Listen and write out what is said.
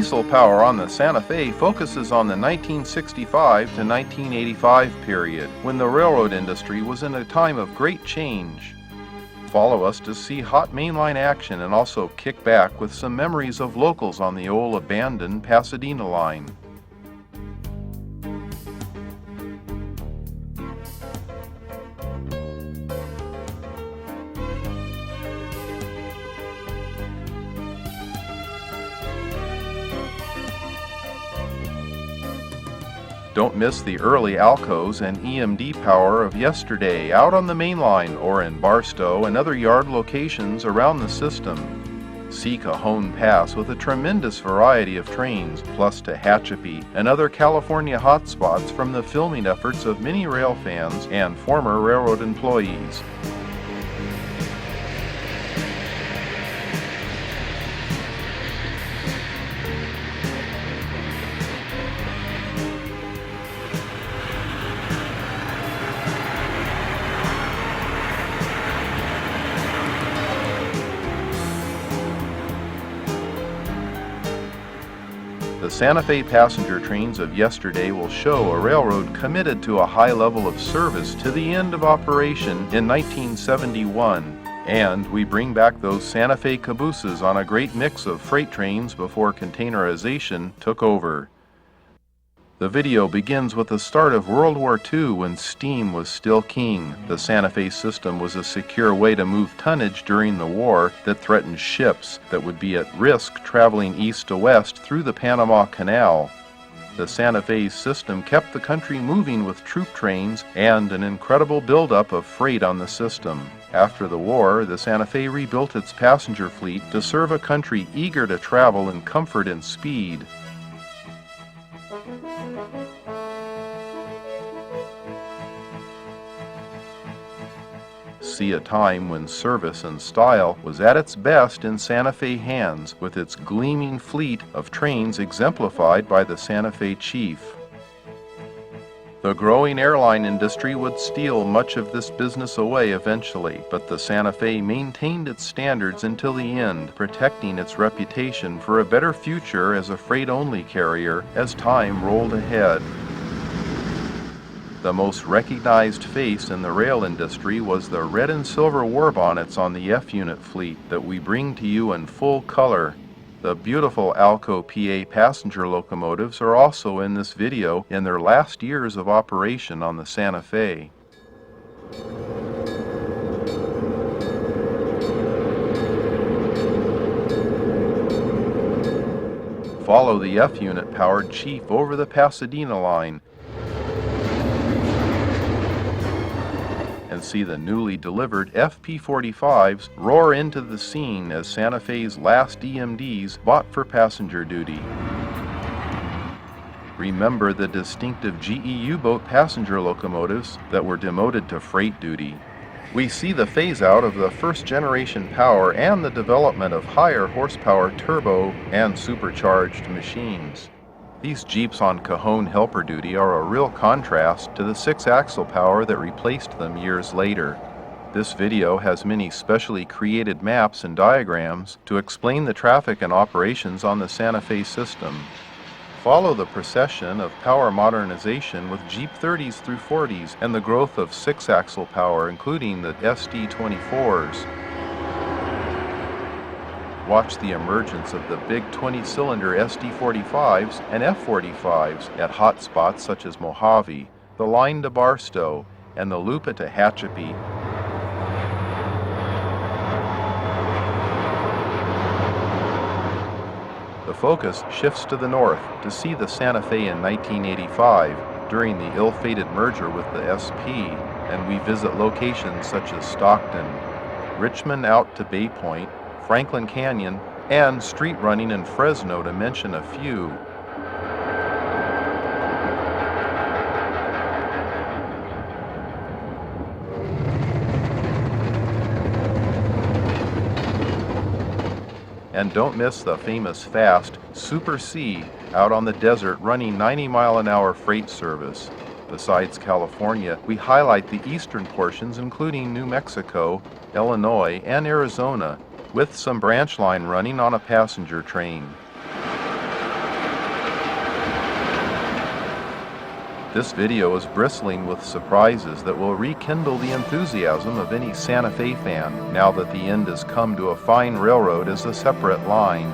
diesel power on the Santa Fe focuses on the 1965 to 1985 period, when the railroad industry was in a time of great change. Follow us to see hot mainline action and also kick back with some memories of locals on the old abandoned Pasadena line. Don't miss the early ALCO'S and EMD power of yesterday out on the main line or in Barstow and other yard locations around the system. See Cajon Pass with a tremendous variety of trains, plus Tehachapi and other California hotspots from the filming efforts of many rail fans and former railroad employees. The Santa Fe passenger trains of yesterday will show a railroad committed to a high level of service to the end of operation in 1971, and we bring back those Santa Fe cabooses on a great mix of freight trains before containerization took over. The video begins with the start of World War II when steam was still king. The Santa Fe system was a secure way to move tonnage during the war that threatened ships that would be at risk traveling east to west through the Panama Canal. The Santa Fe system kept the country moving with troop trains and an incredible buildup of freight on the system. After the war, the Santa Fe rebuilt its passenger fleet to serve a country eager to travel in comfort and speed. See a time when service and style was at its best in Santa Fe hands, with its gleaming fleet of trains exemplified by the Santa Fe Chief. The growing airline industry would steal much of this business away eventually, but the Santa Fe maintained its standards until the end, protecting its reputation for a better future as a freight-only carrier as time rolled ahead. The most recognized face in the rail industry was the red and silver war bonnets on the F-unit fleet that we bring to you in full color. The beautiful ALCO PA passenger locomotives are also in this video in their last years of operation on the Santa Fe. Follow the F-unit powered Chief over the Pasadena line and see the newly delivered FP45s roar into the scene as Santa Fe's last EMDs bought for passenger duty. Remember the distinctive GE U-boat passenger locomotives that were demoted to freight duty. We see the phase-out of the first-generation power and the development of higher horsepower turbo and supercharged machines. These Jeeps on Cajon helper duty are a real contrast to the 6-axle power that replaced them years later. This video has many specially created maps and diagrams to explain the traffic and operations on the Santa Fe system. Follow the procession of power modernization with Jeep 30s through 40s and the growth of 6-axle power, including the SD24s. Watch the emergence of the big 20-cylinder SD45s and F45s at hot spots such as Mojave, the line to Barstow, and the loop at Tehachapi. The focus shifts to the north to see the Santa Fe in 1985 during the ill-fated merger with the SP, and we visit locations such as Stockton, Richmond out to Bay Point, Franklin Canyon, and street running in Fresno, to mention a few. And don't miss the famous fast Super C out on the desert running 90-mile-an-hour freight service. Besides California, we highlight the eastern portions including New Mexico, Illinois, and Arizona, with some branch line running on a passenger train. This video is bristling with surprises that will rekindle the enthusiasm of any Santa Fe fan now that the end has come to a fine railroad as a separate line.